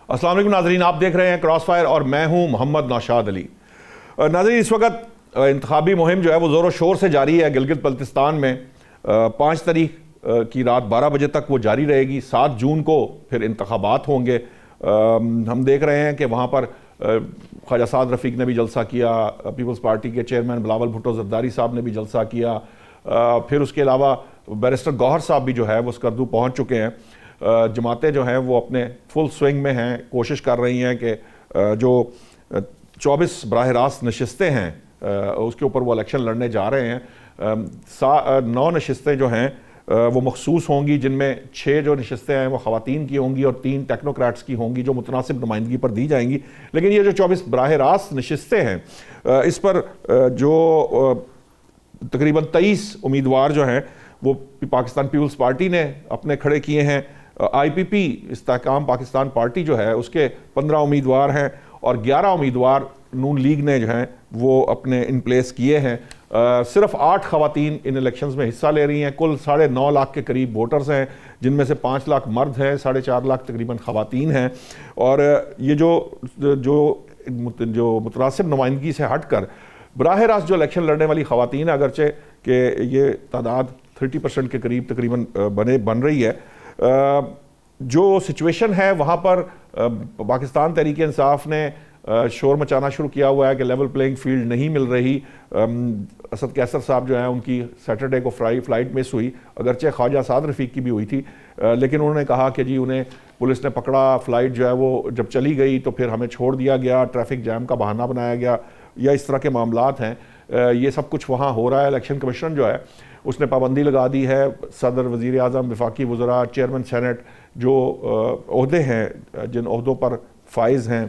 अस्सलाम वालेकुम नाज़रीन, आप देख रहे हैं क्रॉस फायर और मैं हूं मोहम्मद नौशाद अली। नाज़रीन, इस वक्त इंतखाबी मुहिम जो है वो ज़ोरों शोर से जारी है गिलगित बल्तिस्तान में। 5 तारीख की रात 12 बजे तक वो जारी रहेगी। 7 जून को फिर इंतखाबात होंगे। हम देख रहे हैं कि वहाँ पर ख्वाजा साद रफ़ीक ने भी जलसा किया, पीपल्स पार्टी के चेयरमैन बिलावल भुट्टो ज़रदारी साहब ने भी जलसा किया, फिर उसके अलावा बैरिस्टर गौहर साहब भी जो है वो स्कर्दू पहुँच चुके हैं। जमातें जो हैं वो अपने फुल स्विंग में हैं, कोशिश कर रही हैं कि जो 24 बराह रास्त नशिस्तें हैं उसके ऊपर वो इलेक्शन लड़ने जा रहे हैं। 9 नशिस्तें जो हैं वो मखसूस होंगी, जिनमें 6 जो नशिस्तें हैं वो ख़वातीन की होंगी और 3 टेक्नोक्रेट्स की होंगी जो मुतनासिब नुमाइंदगी पर दी जाएंगी। लेकिन ये जो 24 बराह रास्त नशिस्तें हैं इस पर जो तकरीबन 23 उम्मीदवार जो हैं वो पाकिस्तान पीपल्स पार्टी ने अपने खड़े किए हैं। IPP इस्तेहकाम पाकिस्तान पार्टी जो है उसके 15 उम्मीदवार हैं और 11 उम्मीदवार नून लीग ने जो हैं वो अपने इन प्लेस किए हैं। सिर्फ 8 ख़वातीन इन इलेक्शंस में हिस्सा ले रही हैं। कुल 9.5 लाख के करीब वोटर्स हैं, जिनमें से 5 लाख मर्द हैं, 4.5 लाख तकरीबन ख़वातीन हैं। और ये जो मुतनासिब नुमाइंदगी से हट कर बराह रास्त जो इलेक्शन लड़ने वाली ख़वातीन है, अगरचे कि ये तादाद 30% के करीब तकरीबन बन रही है, जो सिचुएशन है वहाँ पर पाकिस्तान तहरीक इंसाफ ने शोर मचाना शुरू किया हुआ है कि लेवल प्लेइंग फील्ड नहीं मिल रही। असद कैसर साहब जो हैं उनकी सैटरडे को फ्लाइट मिस हुई, अगरचे ख्वाजा साद रफ़ीक की भी हुई थी, लेकिन उन्होंने कहा कि जी उन्हें पुलिस ने पकड़ा, फ़्लाइट जो है वो जब चली गई तो फिर हमें छोड़ दिया गया, ट्रैफिक जैम का बहाना बनाया गया, या इस तरह के मामलात हैं। ये सब कुछ वहाँ हो रहा है। इलेक्शन कमीशन जो है उसने पाबंदी लगा दी है। सदर, वज़ीर आज़म, वफाकी वज़रा, चेयरमैन सेनेट जो ओहदे हैं, जिन ओहदों पर फाइज हैं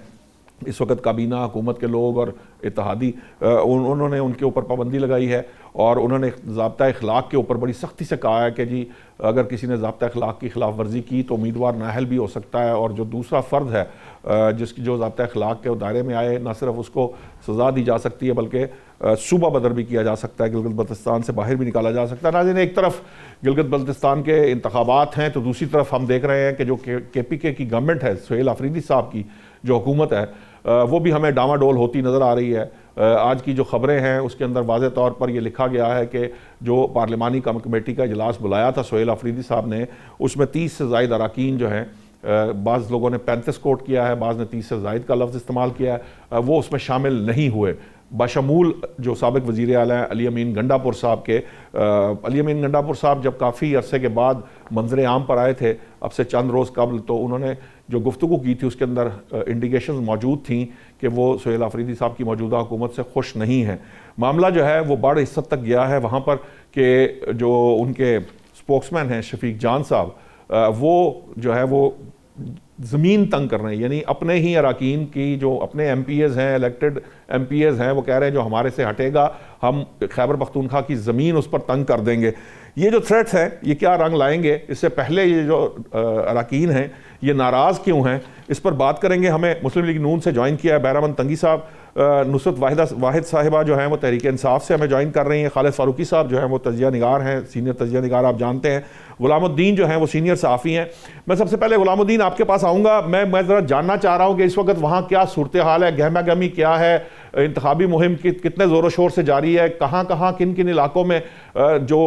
इस वक्त काबीना, हुकूमत के लोग और इत्तेहादी, उन्होंने उनके ऊपर पाबंदी लगाई है और उन्होंने ज़ाब्ता अखलाक के ऊपर बड़ी सख्ती से कहा है कि जी अगर किसी ने ज़ाब्ता अखलाक की खिलाफ वर्जी की तो उम्मीदवार नाअहल भी हो सकता है, और जो दूसरा फ़र्द है जिसकी जो ज़ाब्ता अखलाक के दायरे में आए, न सिर्फ उसको सज़ा दी जा सकती है बल्कि सूबा बदर भी किया जा सकता है, गिलगित बल्तिस्तान से बाहर भी निकाला जा सकता है। नाज़रीन, एक तरफ गिलगित बल्तिस्तान के इंतखाबात हैं तो दूसरी तरफ हम देख रहे हैं कि जो KPK की गवर्नमेंट है, सुहेल आफरीदी साहब की जो हुकूमत है, वो भी हमें डामाडोल होती नज़र आ रही है। आज की जो ख़बरें हैं उसके अंदर वाज़े तौर पर यह लिखा गया है कि जो पार्लिमानी कमेटी का इजलास बुलाया था सुहेल आफरीदी साहब ने, उसमें 30 से ज़ायद अरकान जो हैं, बाज़ लोगों ने 35 कोट किया है, बाज़ ने 30 से ज़ायद का लफ्ज़ इस्तेमाल किया है, वो उसमें शामिल नहीं हुए। बशमूल जो साबिक़ वज़ीर आला हैं अली अमीन गंडापुर साहब के, अली अमीन गंडापुर साहब जब काफ़ी अरसे के बाद मंजर आम पर आए थे अब से चंद रोज़ कबल, तो उन्होंने जो गुफ्तगू की थी उसके अंदर इंडिकेशंस मौजूद थी कि वो सुहेल आफरीदी साहब की मौजूदा हुकूमत से खुश नहीं है। मामला जो है वो बड़े हिस्द तक गया है वहाँ पर कि जो उनके स्पोक्समैन हैं शफीक जान साहब, वो जो है वो ज़मीन तंग कर रहे हैं, यानी अपने ही अरकान की जो अपने MPs हैं, इलेक्टेड MPs हैं, वो कह रहे हैं जो हमारे से हटेगा हम खैबर पख्तूनख्वा की ज़मीन उस पर तंग कर देंगे। ये जो थ्रेट्स हैं ये क्या रंग लाएंगे, इससे पहले ये जो अरकान हैं ये नाराज़ क्यों हैं, इस पर बात करेंगे। हमें मुस्लिम लीग नून से ज्वाइन किया है बैरामंद तंगी साहब, नुसरत वाहिद साहिबा जो हैं वो तहरीक इंसाफ से हमें ज्वाइन कर रही हैं, खालिद फारूकी साहब जो हैं वो तजिया निगार हैं, सीनियर तजिया निगार आप जानते हैं, गुलामुद्दीन जो हैं वो सीनियर सहाफ़ी हैं। मैं सबसे पहले गुलामुद्दीन आपके पास आऊँगा। मैं ज़रा जानना चाह रहा हूँ कि इस वक्त वहाँ क्या सूरत हाल है, गहमा गहमी क्या है, इंतखाबी मुहिम कितने ज़ोर शोर से जारी है, कहाँ कहाँ किन किन इलाकों में जो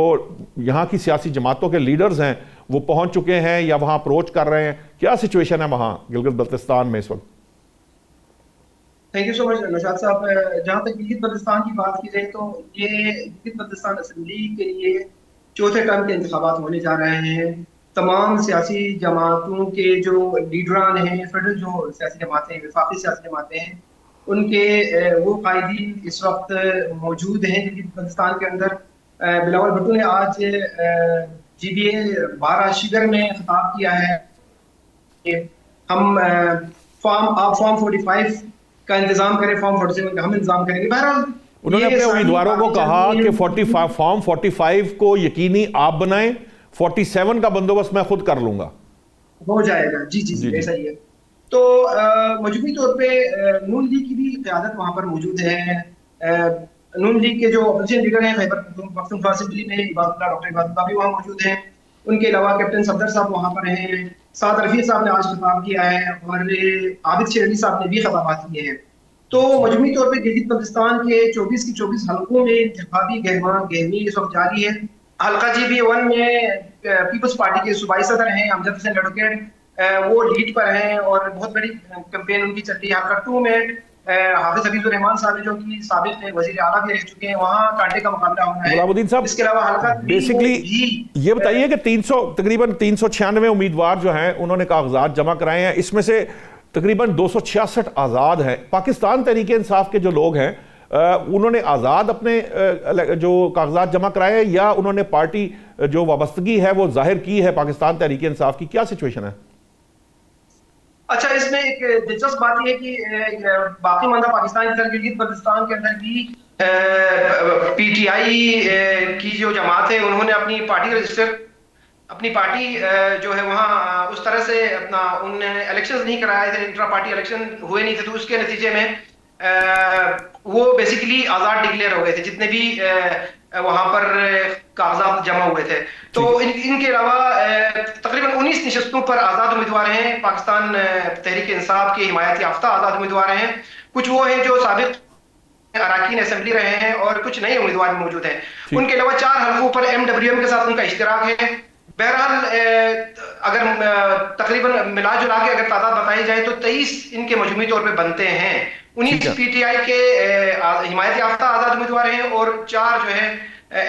यहाँ की सियासी जमातों के लीडर्स हैं वो पहुँच चुके हैं या वहाँ अप्रोच कर रहे हैं, क्या सिचुएशन है वहाँ गिलगित बल्तिस्तान में इस वक्त? Thank you so much Naushad साहब। जहाँ तक गिलगित बल्तिस्तान की बात की जाए तो ये गिलगित बल्तिस्तान असेंबली के लिए चौथे टर्म के इंतखाबात होने जा रहे हैं। तमाम सियासी जमातों के जो लीडरान हैं, फेडरल जो सियासी जमातें हैं, वफाकी सियासी जमातें हैं, उनके वो कायदीन इस वक्त मौजूद हैं गिलगित बल्तिस्तान के अंदर। बिलावल भुट्टो ने आज GBA 12 शिगर में खिताब किया है कि हम फॉर्म 45 का इंतजाम करें, फॉर्म 47 का हम इंतजाम करेंगे। बहरहाल उन्होंने अपने उम्मीदवारों को कहा कि फॉर्म 45 को यकीनी आप बनाएं, 47 का बंदोबस्त मैं खुद कर लूंगा, हो जाएगा। जी जी जी, ऐसा ही है। तो मजबूरी तौर पे नून लीग की भी क़यादत वहां पर मौजूद है। नून लीग के जो अपोजिशन लीडर हैं खैबर पख्तूनख्वा असेंबली में डॉक्टर इबादुल्लाह भी वहाँ मौजूद हैं। उनके अलावा कैप्टन सफदर साहब वहाँ पर हैं, साद रफीक साहब ने आज खिताब किया है और आबिद शेर अली साहब ने भी खिताबात किए हैं। तो मजमूई तौर पर गिलगित बल्तिस्तान के 24 की 24 हलकों में इंतखाबी गहमी इस वक्त जारी है। हल्का GB1 में पीपल्स पार्टी के सूबाई सदर हैं अमजद हुसैन एडवोकेट, वो लीड पर हैं और बहुत बड़ी कैंपेन उनकी चल रही है। हल्का 2 में हाफिज हफीजुर रहमान साहब जो कि साबिक वजीर आला भी रह चुके हैं, वहाँ कांटे का मुकाबला होना है। गुलामुद्दीन साहब, इसके अलावा हल्का बेसिकली ये बताइए कि तकरीबन 396 उम्मीदवार जो हैं उन्होंने कागजात जमा कराए हैं, इसमें से तकरीबन 266 आज़ाद हैं। पाकिस्तान तहरीक इंसाफ के जो लोग हैं उन्होंने आज़ाद अपने जो कागजात जमा कराए हैं या उन्होंने पार्टी जो वाबस्तगी है वो जाहिर की है पाकिस्तान तहरीक इंसाफ की, क्या सिचुएशन है? अच्छा, इसमें एक दिलचस्प बात यह है कि बाकी मानदा पाकिस्तान के अंदर गिलगित बल्तिस्तान के अंदर भी PTI की जो जमात है उन्होंने अपनी पार्टी जो है वहाँ उस तरह से अपना उन्होंने इलेक्शंस नहीं कराए थे, इंट्रा पार्टी इलेक्शन हुए नहीं थे, तो उसके नतीजे में वो बेसिकली आज़ाद डिक्लेयर हो गए थे जितने भी वहां पर कागजात जमा हुए थे। तो इनके अलावा तकरीबन 19 निशस्तों पर आज़ाद उम्मीदवार हैं। पाकिस्तान तहरीक इंसाफ के हिमायत याफ्ता आज़ाद उम्मीदवार हैं। कुछ वो हैं जो साबिक अरकान असेंबली रहे हैं और कुछ नए उम्मीदवार मौजूद हैं। उनके अलावा 4 हल्कों पर MWM के साथ उनका इश्तिराक है। बहरहाल अगर तकरीबन मिला जुला के अगर तादाद बताई जाए तो 23 इनके मजमूई तौर पे बनते हैं। 19 PTI के हिमायत याफ्ता आज़ाद उम्मीदवार हैं और 4 जो है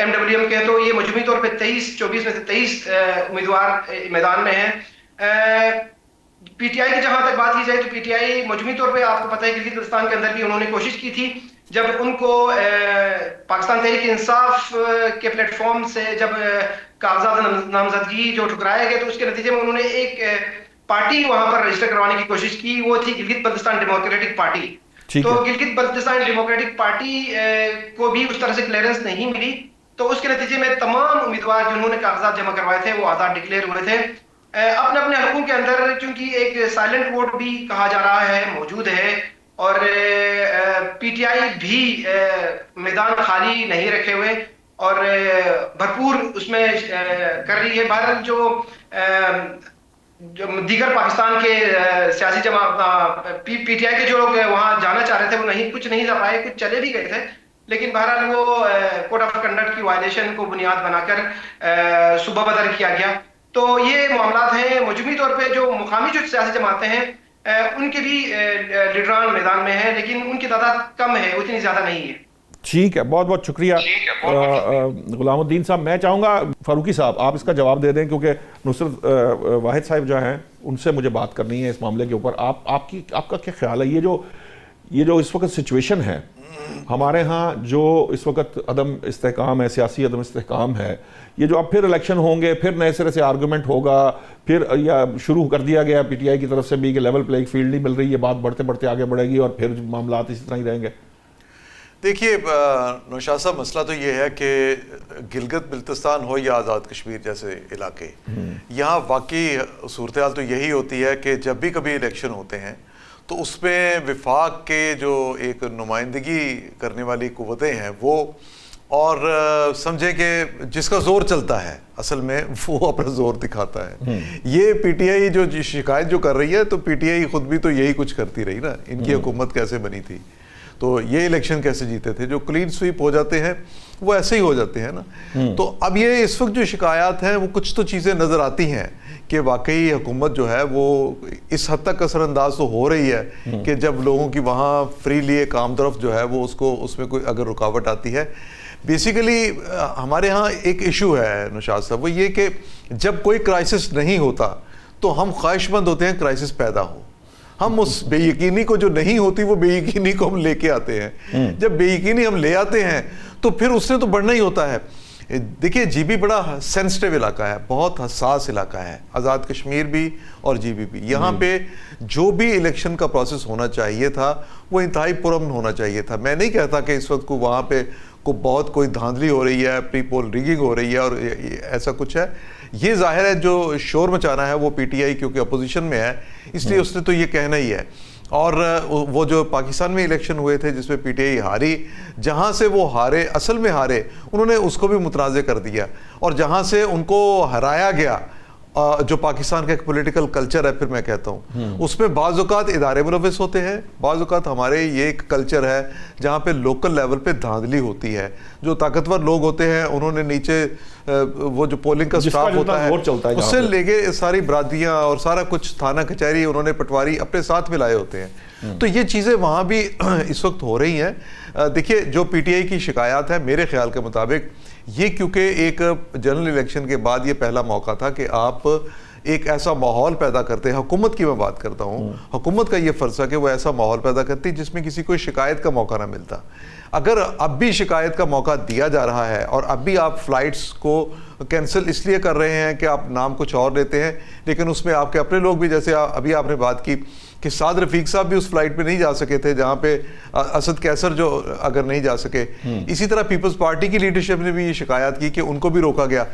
MWM के। तो ये मजमूई तौर पे 24 में से 23 उम्मीदवार मैदान में हैं। PTI की जहां तक बात की जाए तो PTI मजमूई तौर पे आपको पता है गिलगित बल्तिस्तान के अंदर भी उन्होंने कोशिश की थी, जब उनको पाकिस्तान तहरीक इंसाफ के प्लेटफॉर्म से जब कागजात नामजदगी जो ठुकराए गए तो उसके नतीजे में उन्होंने एक पार्टी वहां पर रजिस्टर करवाने की कोशिश की, वो थी गिलगित बल्तिस्तान डेमोक्रेटिक पार्टी। तो गिलगित बल्तिस्तान डेमोक्रेटिक पार्टी को भी उस तरह से क्लियरेंस नहीं मिली, तो उसके नतीजे में तमाम उम्मीदवार जिन्होंने कागजात जमा करवाए थे वो आज़ाद डिक्लेयर हुए थे। अपने अपने हलकों के अंदर चूंकि एक साइलेंट वोट भी कहा जा रहा है मौजूद है और PTI भी मैदान खाली नहीं रखे हुए और भरपूर उसमें कर रही है। बहरहाल जो दीगर पाकिस्तान के सियासी PTI के जो लोग वहां जाना चाह रहे थे वो कुछ नहीं जा पाए, कुछ चले भी गए थे, लेकिन बहरहाल वो कोड ऑफ कंडक्ट की वायलेशन को बुनियाद बनाकर सुबह बदर किया गया। तो ये मामलात हैं। मजमूई तौर पे जो मुकामी जो सियासी जमातें हैं उनके भी लीडरान मैदान में हैं, लेकिन उनकी तादाद कम है, उतनी ज्यादा नहीं है। ठीक है, बहुत बहुत शुक्रिया गुलामुद्दीन साहब। मैं चाहूँगा फारूकी साहब आप इसका जवाब दे दें, क्योंकि नुसरत वाहिद साहब जो हैं उनसे मुझे बात करनी है इस मामले के ऊपर। आपका क्या ख्याल है, ये जो इस वक्त सिचुएशन है हमारे यहाँ, जो इस वक्त अदम इस्तेहकाम है, सियासी अदम इस्तेहकाम है, ये जो अब फिर इलेक्शन होंगे, फिर नए सिरे से आर्गूमेंट होगा, फिर या शुरू कर दिया गया PTI की तरफ से भी कि लेवल प्लेइंग फील्ड नहीं मिल रही है, बात बढ़ते बढ़ते आगे बढ़ेगी और फिर मामला इसी तरह ही रहेंगे। देखिए नौशाद साहब, मसला तो ये है कि गिलगित बल्तिस्तान हो या आज़ाद कश्मीर जैसे इलाके, यहाँ वाकई सूरत हाल तो यही होती है कि जब भी कभी इलेक्शन होते हैं तो उसमें विफाक के जो एक नुमाइंदगी करने वाली कुव्वतें हैं वो, और समझे कि जिसका जोर चलता है असल में वो अपना जोर दिखाता है। ये PTI जो शिकायत जो कर रही है, तो PTI खुद भी तो यही कुछ करती रही ना। इनकी हुकूमत कैसे बनी थी, तो ये इलेक्शन कैसे जीते थे, जो क्लीन स्वीप हो जाते हैं वो ऐसे ही हो जाते हैं ना। तो अब ये इस वक्त जो शिकायत हैं वो कुछ तो चीज़ें नज़र आती हैं कि वाकई हुकूमत जो है वो इस हद तक असरअंदाज तो हो रही है कि जब लोगों की वहाँ फ्रीली एक आम तरफ जो है वो उसको उसमें कोई अगर रुकावट आती है। बेसिकली हमारे यहाँ एक इशू है नौशाद साहब, वो ये कि जब कोई क्राइसिस नहीं होता तो हम ख्वाहिशमंद होते हैं क्राइसिस पैदा हो। हम उस बेयकीनी को जो नहीं होती वो बेयकीनी को हम लेके आते हैं। जब बेयकीनी हम ले आते हैं तो फिर उससे तो बढ़ना ही होता है। देखिए GB बड़ा सेंसिटिव इलाका है, बहुत हसास इलाका है, आज़ाद कश्मीर भी और GB भी। यहाँ पे जो भी इलेक्शन का प्रोसेस होना चाहिए था वो इंतहाई पुरअमन होना चाहिए था। मैं नहीं कहता कि इस वक्त को वहाँ पे को बहुत कोई धांधली हो रही है, प्री पोल रिगिंग हो रही है और ऐसा कुछ है। ये जाहिर है जो शोर मचाना है वो PTI क्योंकि अपोजिशन में है इसलिए उसने तो ये कहना ही है। और वो जो पाकिस्तान में इलेक्शन हुए थे जिसमें पीटीआई हारी, जहां से वो हारे, असल में हारे, उन्होंने उसको भी मुतनाज़ कर दिया। और जहां से उनको हराया गया, जो पाकिस्तान का एक पॉलिटिकल कल्चर है, फिर मैं कहता हूँ उसमें बाज़ औक़ात इदारे मुलव्वस होते हैं, बाज़ औक़ात हमारे ये एक कल्चर है जहाँ पे लोकल लेवल पे धांधली होती है। जो ताकतवर लोग होते हैं उन्होंने नीचे वो जो पोलिंग का स्टाफ होता है उससे लेके सारी बरादियाँ और सारा कुछ थाना कचहरी उन्होंने पटवारी अपने साथ मिलाए होते हैं। तो ये चीज़ें वहाँ भी इस वक्त हो रही हैं। देखिए, जो पीटीआई की शिकायत है मेरे ख्याल के मुताबिक, ये क्योंकि एक जनरल इलेक्शन के बाद ये पहला मौका था कि आप एक ऐसा माहौल पैदा करते हैं, हुकूमत की मैं बात करता हूँ, हुकूमत का ये फर्ज है कि वो ऐसा माहौल पैदा करती जिसमें किसी को शिकायत का मौका ना मिलता। अगर अब भी शिकायत का मौका दिया जा रहा है और अब भी आप फ्लाइट्स को कैंसिल इसलिए कर रहे हैं कि आप नाम कुछ और लेते हैं, लेकिन उसमें आपके अपने लोग भी, जैसे अभी आपने बात की कि साद रफीक साहब भी उस फ्लाइट पे नहीं जा सके थे जहां पे असद कैसर जो अगर नहीं जा सके। इसी तरह पीपल्स पार्टी की लीडरशिप ने भी ये शिकायत की कि उनको भी रोका गया।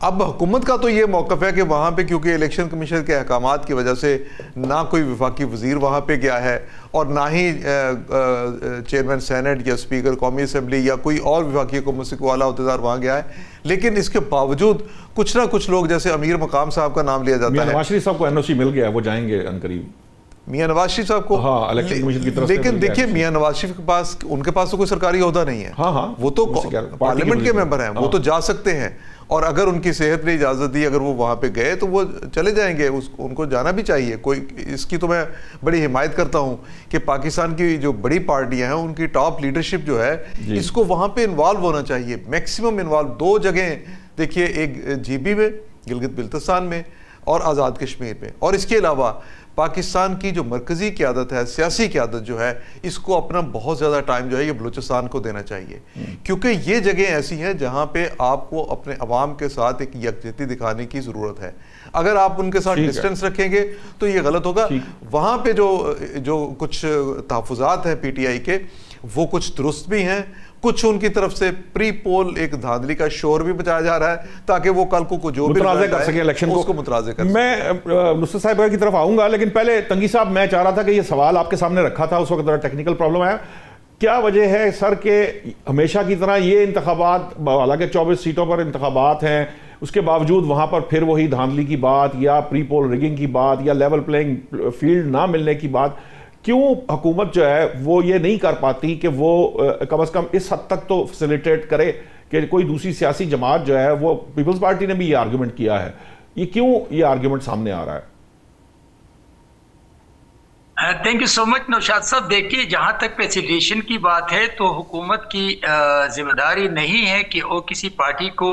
अब हुकूमत का तो ये मौक़िफ़ है कि वहां पे क्योंकि इलेक्शन कमीशन के अहकामात की वजह से ना कोई वफाकी वजीर वहां पे गया है और ना ही चेयरमैन सेनेट या स्पीकर कौमी असम्बली या कोई और विफाकी हुकूमत से कोई आला अहदेदार वहाँ गया है, लेकिन इसके बावजूद कुछ ना कुछ लोग, जैसे अमीर मकाम साहब का नाम लिया जाता है, नवाज शरीफ साहब को एनओसी मिल गया है, वो जाएंगे अनकरीब। मियां नवाज शरीफ साहब को, हाँ, इलेक्शन कमीशन की तरफ से। लेकिन देखिए, मियां नवाज शरीफ के पास, उनके पास तो कोई सरकारी ओहदा नहीं है। हाँ, वो तो पार्लियामेंट के मेंबर हैं, वो तो जा सकते हैं और अगर उनकी सेहत ने इजाज़त दी, अगर वो वहाँ पे गए तो वो चले जाएंगे, उनको जाना भी चाहिए। कोई इसकी तो मैं बड़ी हिमायत करता हूँ कि पाकिस्तान की जो बड़ी पार्टियाँ हैं उनकी टॉप लीडरशिप जो है इसको वहाँ पे इन्वॉल्व होना चाहिए, मैक्सिमम इन्वॉल्व। 2 जगह देखिए, एक जीबी में, गिलगित बिल्तिस्तान में, और आज़ाद कश्मीर में। और इसके अलावा पाकिस्तान की जो मरकज़ी क़यादत है, सियासी क़यादत जो है, इसको अपना बहुत ज़्यादा टाइम जो है ये बलूचिस्तान को देना चाहिए, क्योंकि ये जगह ऐसी है जहाँ पे आपको अपने अवाम के साथ एक यकजहती दिखाने की ज़रूरत है। अगर आप उनके साथ डिस्टेंस रखेंगे तो ये गलत होगा। वहाँ पे जो कुछ तहफ़्फ़ुज़ात हैं पीटीआई के, वो कुछ दुरुस्त भी हैं, कुछ उनकी तरफ से प्री पोल एक धांधली का शोर भी बचाया जा रहा है ताकि वो कल को जो भी कर सके इलेक्शन को मुतराज़े कर। मैं नुसरत साहब की तरफ आऊंगा, लेकिन पहले तंगी साहब, मैं चाह रहा था कि ये सवाल आपके सामने रखा था, उस वक्त जरा टेक्निकल प्रॉब्लम आया। क्या वजह है सर के हमेशा की तरह ये इंतखाबात, हालांकि 24 सीटों पर इंतखाबात हैं, उसके बावजूद वहां पर फिर वही धांधली की बात या प्री पोल रिगिंग की बात या लेवल प्लेइंग फील्ड ना मिलने की बात, क्यों हुकूमत जो है वो ये नहीं कर पाती कि वो कम अज़ कम इस हद तक तो फैसिलिटेट करे कि कोई दूसरी सियासी जमात जो है वो, पीपल्स पार्टी ने भी ये आर्गूमेंट किया है, ये क्यों ये आर्गूमेंट सामने आ रहा है? Thank you so much Naushad साहब। देखिए, जहां तक फैसिलिटेशन की बात है तो हुकूमत की जिम्मेदारी नहीं है कि वो किसी पार्टी को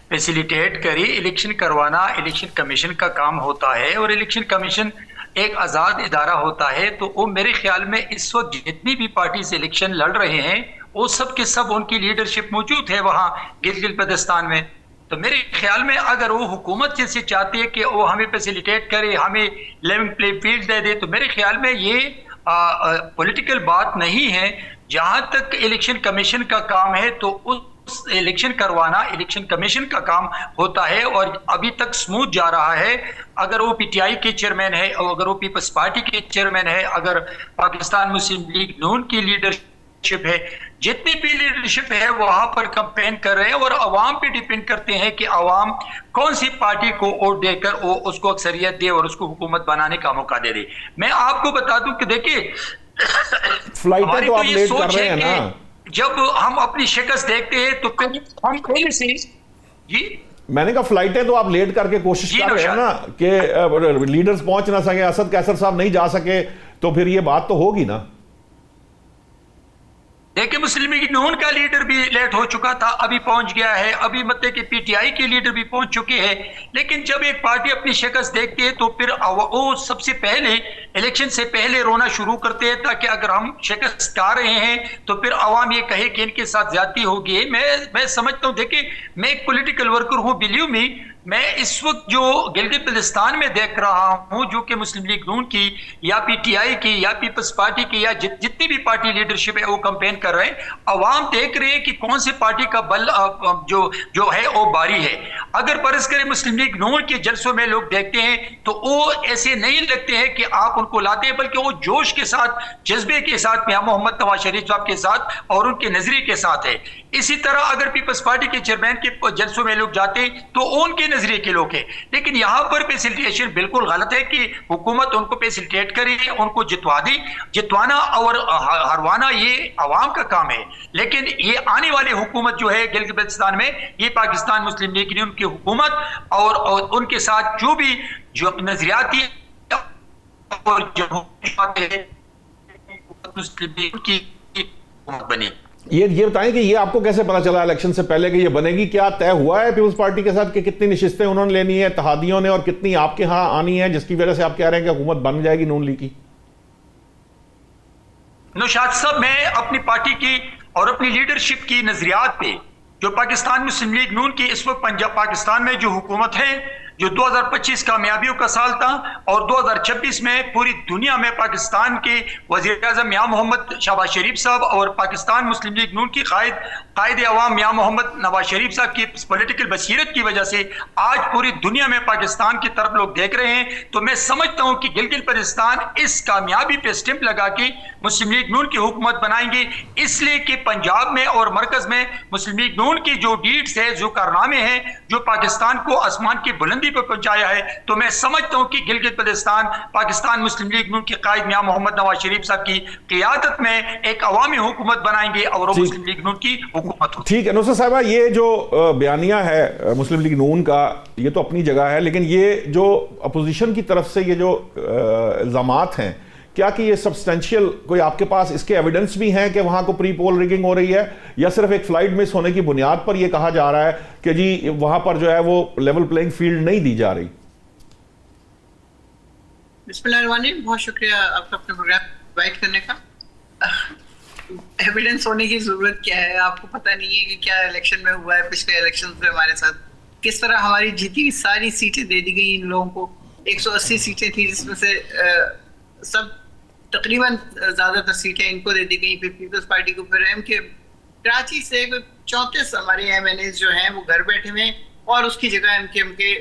फैसिलिटेट करे। इलेक्शन करवाना इलेक्शन कमीशन का काम होता है और इलेक्शन कमीशन एक आज़ाद इदारा होता है। तो वो मेरे ख्याल में इस वक्त जितनी भी पार्टीज इलेक्शन लड़ रहे हैं वो सब के सब उनकी लीडरशिप मौजूद है वहाँ गिलगित बल्तिस्तान में। तो मेरे ख्याल में अगर वो हुकूमत जैसे चाहती है कि वो हमें फैसिलिटेट करे, हमें लेवल प्ले फील्ड दे दे, तो मेरे ख्याल में ये पॉलिटिकल बात नहीं है। जहाँ तक इलेक्शन कमीशन का काम है तो उस इलेक्शन करवाना इलेक्शन कमीशन का काम होता है और अभी तक स्मूथ जा रहा है। अगर वो पीटीआई के चेयरमैन है और अगर वो पीपल्स पार्टी के चेयरमैन है, अगर पाकिस्तान मुस्लिम लीग नून की लीडरशिप है, जितनी भी लीडरशिप है वहां पर कैंपेन कर रहे हैं और अवाम पे डिपेंड करते हैं कि अवाम कौन सी पार्टी को वोट देकर वो उसको अक्सरियत दे और उसको हुकूमत बनाने का मौका दे दे। मैं आपको बता दूं कि देखिए, फ्लाइटें तो आप लेट कर रहे हैं ना, जब हम अपनी शिकस्त देखते हैं तो हम पहले से जी, मैंने कहा फ्लाइटें तो आप लेट करके कोशिश कर रहे हैं ना कि लीडर्स पहुंच ना सके, असद कैसर साहब नहीं जा सके, तो फिर ये बात तो होगी ना। देखिए, मुस्लिम लीग नून का लीडर भी लेट हो चुका था, अभी पहुंच गया है। अभी मतलब कि पीटीआई के लीडर भी पहुंच चुके हैं। लेकिन जब एक पार्टी अपनी शिकस्त देखती है तो फिर वो सबसे पहले इलेक्शन से पहले रोना शुरू करते हैं, ताकि अगर हम शिकस्त खा रहे हैं तो फिर अवाम ये कहे कि इनके साथ ज्यादती होगी। मैं समझता हूँ, देखिए मैं एक पॉलिटिकल वर्कर हूँ, बिलीव मी, मैं इस वक्त जो गिलगित बल्तिस्तान में देख रहा हूं, जो कि मुस्लिम लीग नून की या पीटीआई की या पीपल्स पार्टी की या जितनी भी पार्टी लीडरशिप है वो कैंपेन कर रहे हैं, अवाम देख रहे हैं कि कौन सी पार्टी का बल जो है वो भारी है। अगर फर्ज करें मुस्लिम लीग नून के जलसों में लोग देखते हैं तो वो ऐसे नहीं लगते हैं कि आप उनको लाते हैं, बल्कि वो जोश के साथ, जज्बे के साथ मियां मोहम्मद नवाज शरीफ साहब के साथ और उनके नजरिए के साथ है। इसी तरह अगर पीपल्स पार्टी के चेयरमैन के जलसों में लोग जाते तो उनके नजरिए के लोग हैं। लेकिन यहां पर फैसिलिटेशन बिल्कुल गलत है कि हुकूमत उनको फैसिलिटेट करे, उनको जितवाना और हरवाना ये अवाम का काम है। लेकिन ये आने वाली हुकूमत जो है गिलगित बल्तिस्तान में, ये पाकिस्तान मुस्लिम लीग नून की हुकूमत और उनके साथ जो नजरियाती और जो मुस्लिम लीग की हुकूमत बनी। ये बताएं कि ये आपको कैसे पता चला इलेक्शन से पहले कि ये बनेगी? क्या तय हुआ है पीपल्स पार्टी के साथ कि कितनी नशिस्तें उन्होंने लेनी है इत्तेहादियों ने और कितनी आपके यहां आनी है, जिसकी वजह से आप कह रहे हैं कि हुकूमत बन जाएगी नून लीग की? नौशाद साहब, मैं अपनी पार्टी की और अपनी लीडरशिप की नजरियात पे, जो पाकिस्तान मुस्लिम लीग नून की इस वक्त पंजाब पाकिस्तान में जो हुकूमत है, जो 2025 कामयाबियों का साल था और 2026 में पूरी दुनिया में पाकिस्तान के वज़ीर-ए-आज़म मियां मोहम्मद शहबाज शरीफ साहब और पाकिस्तान मुस्लिम लीग नून की कायद अवाम मियां मोहम्मद नवाज शरीफ साहब की पॉलिटिकल बसीरत की वजह से आज पूरी दुनिया में पाकिस्तान की तरफ लोग देख रहे हैं। तो मैं समझता हूं कि गिलगित बल्तिस्तान इस कामयाबी पे स्टैंप लगा के मुस्लिम लीग नून की हुकूमत बनाएंगे, इसलिए कि पंजाब में और मरकज में मुस्लिम लीग नून की जो डीड्स है, जो कारनामे हैं, जो पाकिस्तान को आसमान की बुलंदी पर पहुंचाया है, तो मैं समझता हूं कि गिलगित बल्तिस्तान पाकिस्तान मुस्लिम लीग नून के कायद मियां मोहम्मद नवाज शरीफ साहब की क़ियादत में एक अवामी हुकूमत बनाएंगे और वो मुस्लिम लीग नून की हुकूमत होगी। ठीक है नुसरत साहिबा, ये जो बयानिया है मुस्लिम लीग नून का, ये तो अपनी जगह है, लेकिन ये जो अपोजिशन की तरफ से ये जो इल्जामात हैं, क्या कि ये सब्सटेंशियल कोई आपके पास इसके एविडेंस भी हैं कि वहां को प्री पोल रिगिंग हो रही है, या सिर्फ एक फ्लाइट मिस होने की बुनियाद पर यह कहा जा रहा है कि जी वहां पर जो है वो लेवल प्लेइंग फील्ड नहीं दी जा रही? बिस्मिल्लाहिर्रहमानिर्रहीम, बहुत शुक्रिया आपका अपने प्रोग्राम इनवाइट करने का। एविडेंस होने की जरूरत क्या है? आपको पता नहीं है कि क्या इलेक्शन में हुआ है, पिछले इलेक्शन में हमारे साथ किस तरह हमारी जीती हुई सारी सीटें दे दी गई इन लोगों को। 180 सीटें थी जिसमें से सब तकरीबन ज्यादातर सीटें इनको दे दी गई, फिर पीपल्स पार्टी को, फिर एमके। कराची से 34 हमारे एमएनए जो हैं वो घर बैठे हुए हैं और उसकी जगह एमके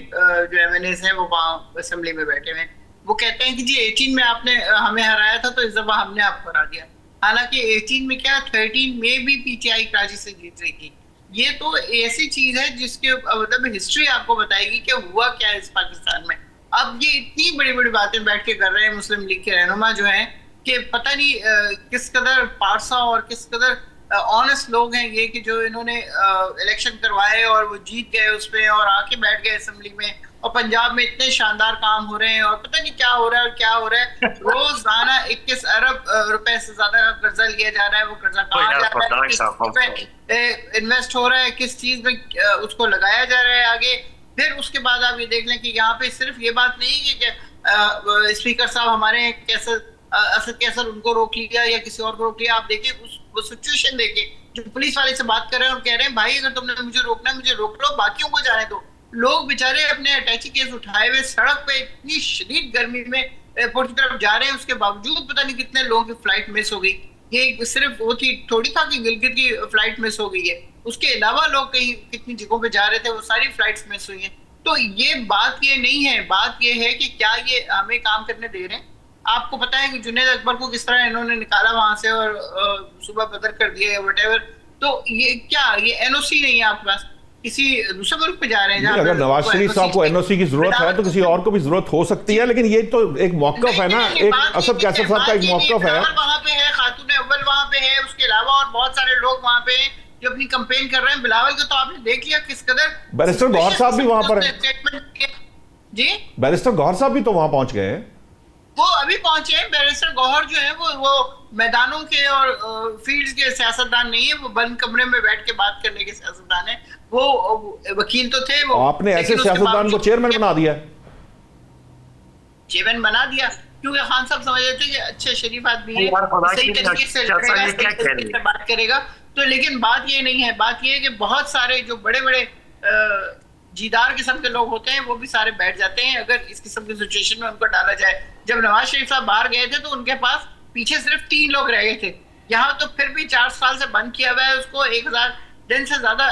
जो एमएनए हैं वो वहाँ असेंबली में बैठे हुए हैं। वो कहते हैं कि जी 18 में आपने हमें हराया था तो इस दफा हमने आपको हरा दिया। हालांकि 18 में क्या 13 में भी पीटीआई कराची से जीत रही थी। ये तो ऐसी चीज है जिसके मतलब हिस्ट्री आपको बताएगी कि हुआ क्या है इस पाकिस्तान में। अब ये इतनी बड़ी बड़ी बातें बैठ के कर रहे हैं मुस्लिम लीग के रहनुमा जो हैं कि पता नहीं किस कदर पारसा और किस कदर ऑनेस्ट लोग हैं ये, कि जो इन्होंने इलेक्शन करवाए और वो जीत गए उसमें और आके बैठ गए असेंबली में, और पंजाब में इतने शानदार काम हो रहे हैं और पता नहीं क्या हो रहा है और क्या हो रहा है। रोजाना 21 अरब रुपए से ज्यादा का कर्जा लिया जा रहा है। वो कर्जा कहाँ जा रहा है, इन्वेस्ट हो रहा है, किस चीज में उसको लगाया जा रहा है आगे। फिर उसके बाद आप ये देख लें कि यहाँ पे सिर्फ ये बात नहीं है कि स्पीकर साहब हमारे असद कैसर उनको रोक लिया या किसी और को रोक लिया। आप देखिए वो सिचुएशन देखिए, जो पुलिस वाले से बात कर रहे हैं और कह रहे हैं भाई अगर तुमने मुझे रोकना है मुझे रोक लो, बाकियों को जाने दो। लोग बेचारे अपने अटैची केस उठाए हुए सड़क पे इतनी शदीद गर्मी में एयरपोर्ट की तरफ जा रहे हैं, उसके बावजूद पता नहीं कितने लोगों की फ्लाइट मिस हो गई। ये सिर्फ वो थोड़ी था कि गिलगित की फ्लाइट मिस हो गई है, उसके अलावा लोग कहीं कितनी जगहों पे जा रहे थे, वो सारी फ्लाइट्स मिस हुई हैं। तो ये बात ये नहीं है, बात ये है कि क्या ये हमें काम करने दे रहे हैं। आपको पता है कि जुनैद अकबर को किस तरह इन्होंने निकाला वहां से और सुबह बदर कर दिया या व्हाटएवर। तो ये क्या, ये एनओसी नहीं है आपके पास, किसी दूसरे मुल्क पे जा रहे हैं। अगर नवाज शरीफ साहब को एनओसी की जरूरत है तो किसी और को भी जरूरत हो सकती है, लेकिन ये तो एक मौकफ है ना, एक असद कैसर साहब का एक मौकफ है। वहां पे है, खातून अव्वल वहां पे है, उसके अलावा और बहुत सारे लोग वहां पे हैं जो अपनी कैंपेन कर रहे हैं। बिलावल को तो आपने देख लिया किस कदर। बैरिस्टर गौहर साहब भी वहां पर है जी, बैरिस्टर गौहर साहब भी तो वहां पहुंच गए हैं। वो अभी पहुंचे हैं। बैरिस्टर गौहर जो है वो मैदानों के और फील्ड्स के सियासतदान नहीं है, वो बंद कमरे में बैठ के बात करने के सियासतदान है। वो वकील तो थे वो, आपने ऐसे सियासतदान को चेयरमैन बना दिया। चेयरमैन बना दिया क्योंकि खान साहब समझ रहे थे कि अच्छे शरीफ आदमी है, सही तरीके से बात करेगा। तो लेकिन बात ये नहीं है, बात ये है कि बहुत सारे जो बड़े बड़े जीदार किस्म के लोग होते हैं वो भी सारे बैठ जाते हैं अगर इस किस्म की सिचुएशन में उनको डाला जाए। जब नवाज शरीफ साहब बाहर गए थे तो उनके पास पीछे सिर्फ 3 लोग रह गए थे, यहाँ तो फिर भी 4 साल से बंद किया हुआ है उसको, 1000 दिन से ज्यादा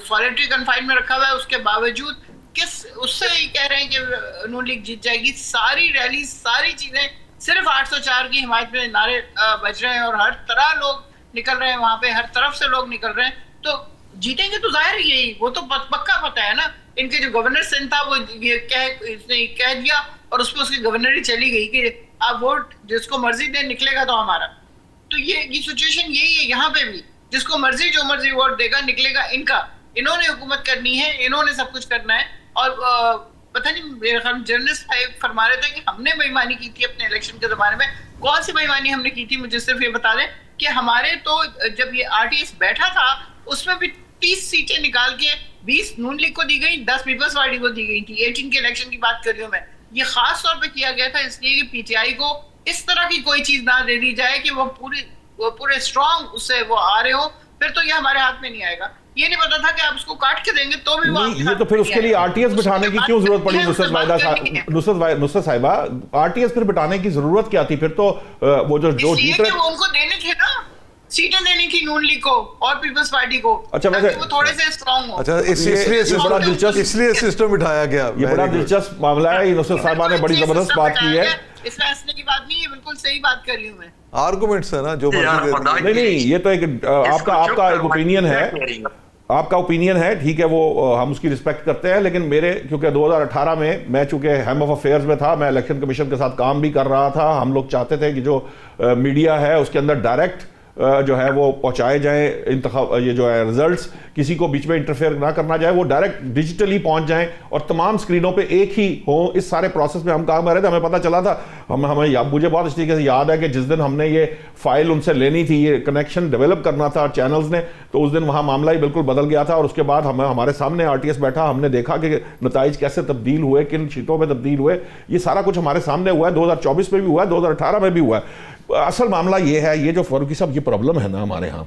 सॉलिटरी कन्फाइन में रखा हुआ है। उसके बावजूद किस उससे ही कह रहे हैं कि नून लीग जीत जाएगी। सारी रैली सारी चीजें सिर्फ 804 की हिमायत में नारे बज रहे हैं और हर तरह लोग निकल रहे हैं वहां पे, हर तरफ से लोग निकल रहे हैं, तो जीतेंगे तो जाहिर यही, वो तो पक्का पता है ना। इनके जो गवर्नर सिंह था वो इसने कह दिया और उस पर उसकी गवर्नर ही चली गई कि आप वोट जिसको मर्जी दे निकलेगा तो हमारा। तो ये सिचुएशन यही है यहाँ पे भी, जिसको मर्जी जो मर्जी वोट देगा निकलेगा इनका। इन्होंने हुकूमत करनी है, इन्होंने सब कुछ करना है। और पता नहीं मेरे ख्याल जर्नलिस्ट भाई फरमा रहे थे कि हमने बेईमानी की थी अपने इलेक्शन के जमाने में। कौन सी बेईमानी हमने की थी, मुझे सिर्फ ये बता दें कि हमारे तो जब ये आरटीएस बैठा था उसमें भी 30 सीटें निकाल के 20 नून लीग को दी गई, 10 पीपल्स पार्टी को दी गई थी। 18 के इलेक्शन की बात कर रही हूँ मैं। ये खास तौर पे किया गया था इसलिए कि पीटीआई को इस तरह की कोई चीज ना दे दी जाए कि वो पूरे स्ट्रांग उससे वो आ रहे हो, फिर तो ये हमारे हाथ में नहीं आएगा। ये नहीं पता था कि आप उसको काट के देंगे तो भी वो ये तो फिर उसके लिए आरटीएस बिठाने की क्यों जरूरत पड़ी नुसरत साहिबा? आरटीएस फिर बिठाने की जरूरत क्या थी? फिर तो वो जो जीत रहे वो उनको देने थे ना, सीटें देनी थी नून लीग को और पीपल्स पार्टी को। अच्छा, वैसे वो थोड़े से स्ट्रांग हो। अच्छा, इसलिए सिस्टम बिठाया गया। ये बड़ा दिलचस्प मामला है। नुसरत साहिबा ने बड़ी जबरदस्त बात की है। इसमें हंसने की बात नहीं है, बिल्कुल सही बात कर रही हूँ मैं। आर्गुमेंट्स है ना जो नहीं, ये तो एक आपका एक ओपिनियन है, आपका ओपिनियन है, ठीक है, वो हम उसकी रिस्पेक्ट करते हैं। लेकिन मेरे क्योंकि 2018 में मैं चूंकि हेड ऑफ अफेयर्स में था, मैं इलेक्शन कमीशन के साथ काम भी कर रहा था। हम लोग चाहते थे कि जो मीडिया है उसके अंदर डायरेक्ट जो है वो पहुंचाए जाएं इंतखाब, ये जो है रिजल्ट्स, किसी को बीच में इंटरफेयर ना करना जाए, वो डायरेक्ट डिजिटली पहुंच जाएं और तमाम स्क्रीनों पे एक ही हो। इस सारे प्रोसेस में हम काम कर रहे थे। हमें पता चला था, मुझे बहुत अच्छी तरीके से याद है कि जिस दिन हमने ये फाइल उनसे लेनी थी, ये कनेक्शन डेवलप करना था चैनल्स ने, तो उस दिन वहाँ मामला ही बिल्कुल बदल गया था। और उसके बाद हमारे सामने आरटीएस बैठा, हमने देखा कि नताइज कैसे तब्दील हुए, किन सीटों पर तब्दील हुए। ये सारा कुछ हमारे सामने हुआ है। 2024 में भी हुआ है, 2018 में भी हुआ है। असल मामला ये है, ये जो फारूकी साहब ये प्रॉब्लम है ना हमारे यहाँ,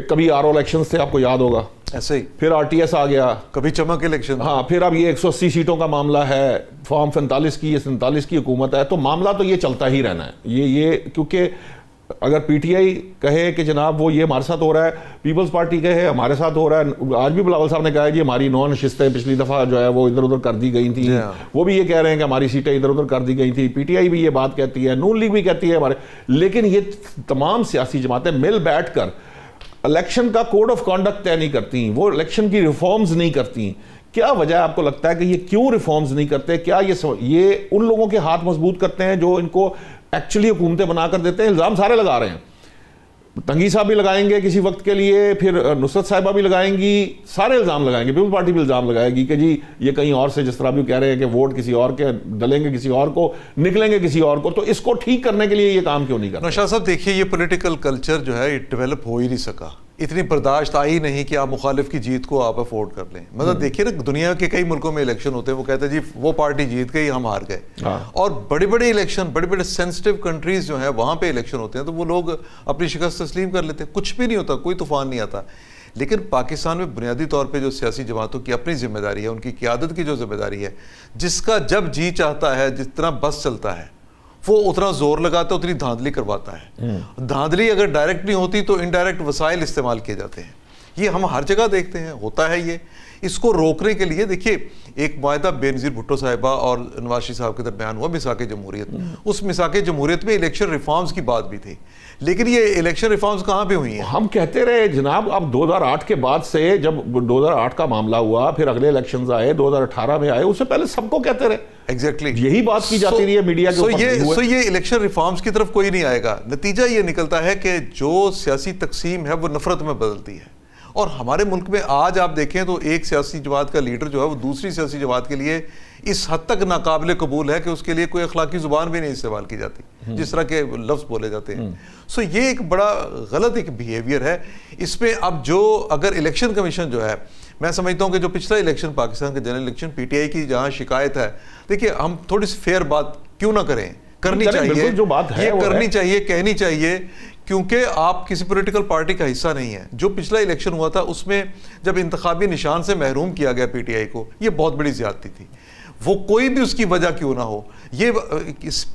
कभी आरओ इलेक्शन थे, आपको याद होगा, ऐसे ही फिर आरटीएस आ गया, कभी चमक इलेक्शन, हाँ, फिर अब ये 180 सीटों का मामला है, फॉर्म 45 की, ये 47 की हुकूमत है। तो मामला तो ये चलता ही रहना है। ये क्योंकि अगर पीटीआई कहे कि जनाब वो ये हमारे साथ हो रहा है, पीपल्स पार्टी कहे हमारे साथ हो रहा है। आज भी बिलावल साहब ने कहा है जी हमारी 9 नशिस्तें पिछली दफ़ा जो है वो इधर उधर कर दी गई थी, वो भी ये कह रहे हैं कि हमारी सीटें इधर उधर कर दी गई थी। पीटीआई भी ये बात कहती है, नून लीग भी कहती है हमारे। लेकिन ये तमाम सियासी जमातें मिल बैठ कर इलेक्शन का कोड ऑफ कॉन्डक्ट तय नहीं करती, वो इलेक्शन की रिफॉर्म्स नहीं करती। क्या वजह आपको लगता है कि ये क्यों रिफॉर्म्स नहीं करते? क्या ये उन लोगों के हाथ मजबूत करते हैं जो इनको एक्चुअली हुकूमतें बनाकर देते हैं? इल्ज़ाम सारे लगा रहे हैं, तंगी साहब भी लगाएंगे किसी वक्त के लिए, फिर नुसरत साहिबा भी लगाएंगी, सारे इल्ज़ाम लगाएंगे, पीपल्स पार्टी भी इल्ज़ाम लगाएगी कि जी ये कहीं और से, जिस तरह भी कह रहे हैं कि वोट किसी और के डलेंगे, किसी और को निकलेंगे, किसी और को। तो इसको ठीक करने के लिए ये काम क्यों नहीं करते? नौशाद साहब देखिए, ये पॉलिटिकल कल्चर जो है ये डेवलप हो ही नहीं सका, इतनी बर्दाश्त आई नहीं कि आप मुखालिफ की जीत को आप अफोर्ड कर लें। मतलब देखिए ना, दुनिया के कई मुल्कों में इलेक्शन होते हैं, वो कहते हैं जी वो पार्टी जीत गई, हम हार गए। और बड़े बड़े इलेक्शन, बड़े बड़े सेंसिटिव कंट्रीज जो है वहाँ पे इलेक्शन होते हैं तो वो लोग अपनी शिकस्त तस्लीम कर लेते हैं, कुछ भी नहीं होता, कोई तूफान नहीं आता। लेकिन पाकिस्तान में बुनियादी तौर पे जो सियासी जमातों की अपनी जिम्मेदारी है, उनकी क़यादत की जो जिम्मेदारी है, जिसका जब जी चाहता है, जितना बस चलता है, वो उतना जोर लगाता है, उतनी धांधली करवाता है। धांधली अगर डायरेक्ट नहीं होती तो इनडायरेक्ट वसाइल इस्तेमाल किए जाते हैं। ये हम हर जगह देखते हैं, होता है ये। इसको रोकने के लिए देखिए, एक मुआहदा बेनज़ीर भुट्टो साहिबा और नवाज शरीफ साहब के दरमियान हुआ, मिसाक जमहूरियत। उस मिसाक जमहूरियत में इलेक्शन रिफॉर्म्स की बात भी थी, लेकिन ये इलेक्शन रिफॉर्म्स कहाँ पे हुई हैं? हम कहते रहे जनाब, अब 2008 के बाद से, जब 2008 का मामला हुआ, फिर अगले इलेक्शंस आए, 2018 में आए, उससे पहले सबको कहते रहे एग्जैक्टली यही बात की जाती रही है मीडिया के ऊपर। ये इलेक्शन रिफॉर्म्स की तरफ कोई नहीं आएगा। नतीजा ये निकलता है कि जो सियासी तकसीम है वो नफरत में बदलती है। और हमारे मुल्क में आज आप देखें तो एक सियासी जमात का लीडर जो है वो दूसरी सियासी जमात के लिए इस हद तक नाकाबिले कबूल है कि उसके लिए कोई अखलाकी जुबान भी नहीं इस्तेमाल की जाती, जिस तरह के लफ्ज़ बोले जाते हैं। सो ये एक बड़ा गलत एक बिहेवियर है। इसमें अब जो अगर इलेक्शन कमीशन जो है, मैं समझता हूँ कि जो पिछला इलेक्शन, पाकिस्तान का जनरल इलेक्शन, पीटीआई की जहाँ शिकायत है, देखिए हम थोड़ी सी फेयर बात क्यों ना करें, करनी चाहिए, जो बात है ये करनी चाहिए, कहनी चाहिए क्योंकि आप किसी पॉलिटिकल पार्टी का हिस्सा नहीं है। जो पिछला इलेक्शन हुआ था उसमें जब इंतखाबी निशान से महरूम किया गया पीटीआई को, ये बहुत बड़ी ज्यादती थी, वो कोई भी उसकी वजह क्यों ना हो। ये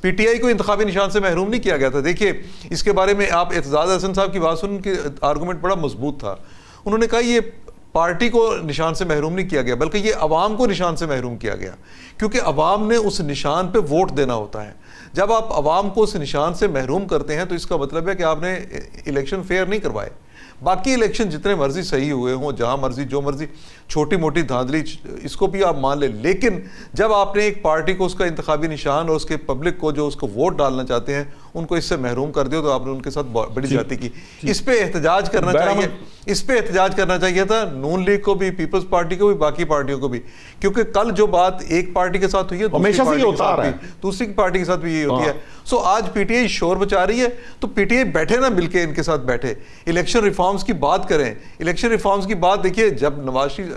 पीटीआई को इंतखाबी निशान से महरूम नहीं किया गया था। देखिए इसके बारे में आप एतजाज हसन साहब की बात सुन, उनके आर्गूमेंट बड़ा मजबूत था। उन्होंने कहा ये पार्टी को निशान से महरूम नहीं किया गया, बल्कि ये अवाम को निशान से महरूम किया गया, क्योंकि अवाम ने उस निशान पे वोट देना होता है। जब आप अवाम को उस निशान से महरूम करते हैं तो इसका मतलब है कि आपने इलेक्शन फेयर नहीं करवाए। बाकी इलेक्शन जितने मर्जी सही हुए हों, जहां मर्जी जो मर्जी छोटी मोटी धांधली, इसको भी आप मान लें, लेकिन जब आपने एक पार्टी को उसका इंतखाबी निशान और उसके पब्लिक को जो उसको वोट डालना चाहते हैं उनको इससे महरूम कर दिया, तो आपने उनके साथ बड़ी ज्यादती की। इस पे एहतजाज करना चाहिए, इस पे एहतजाज करना चाहिए था नून लीग को भी, पीपल्स पार्टी को भी, बाकी पार्टियों को भी, क्योंकि कल जो बात एक पार्टी के साथ हुई है हमेशा से होता आ रहा है, दूसरी पार्टी के साथ भी यही होती है। सो आज पीटीआई शोर मचा रही है, तो पीटीआई बैठे ना मिलके इनके साथ बैठे, इलेक्शन रिफॉर्म्स की बात करें। इलेक्शन रिफॉर्म्स की बात देखिए, जब नवाज शरीफ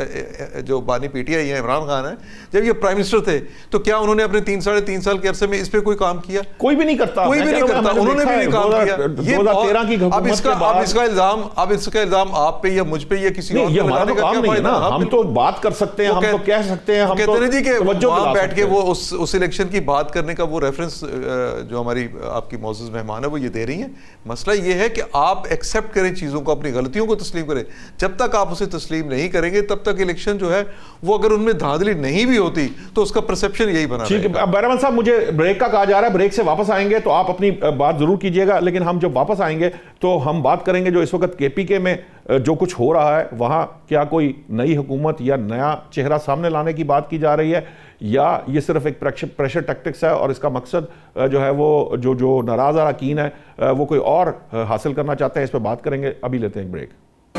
जो बानी पीटीआई है, इमरान खान है, जब ये प्राइम मिनिस्टर थे तो क्या उन्होंने अपने 3-3.5 साल के अरसे में इस पे कोई काम किया? कोई भी नहीं करता, कोई भी नहीं करता, उन्होंने भी नहीं काम किया। 2013 की अब इसका इल्जाम आप पे या मुझ पे या किसी और पे लगाने का क्या फायदा? हम तो बात कर सकते हैं, हम तो कह सकते हैं, हम कहते हैं जी कि वहां बैठ के हैं। वो उस इलेक्शन की बात करने का वो रेफरेंस जो हमारी आपकी मौजूद मेहमान है वो ये दे रही हैं। मसला ये है कि आप एक्सेप्ट करें चीज़ों को, अपनी गलतियों को तस्लीम करें। जब तक आप उसे तस्लीम नहीं करेंगे तब तक इलेक्शन जो है वो, अगर उनमें धांधली नहीं भी होती तो उसका परसेप्शन यही बना ठीक है। अब बैरमन साहब, मुझे ब्रेक का कहा जा रहा है, ब्रेक से वापस आएंगे तो आप अपनी बात जरूर कीजिएगा, लेकिन हम जब वापस आएंगे तो हम बात करेंगे जो इस वक्त केपीके में जो कुछ हो रहा है, वहां क्या कोई नई हुकूमत या नया चेहरा सामने लाने की बात की जा रही है, या ये सिर्फ एक प्रेशर टैक्टिक्स है और इसका मकसद जो है वो जो नाराज अरकान है वो कोई और हासिल करना चाहते हैं। इस पर बात करेंगे, अभी लेते हैं एक ब्रेक।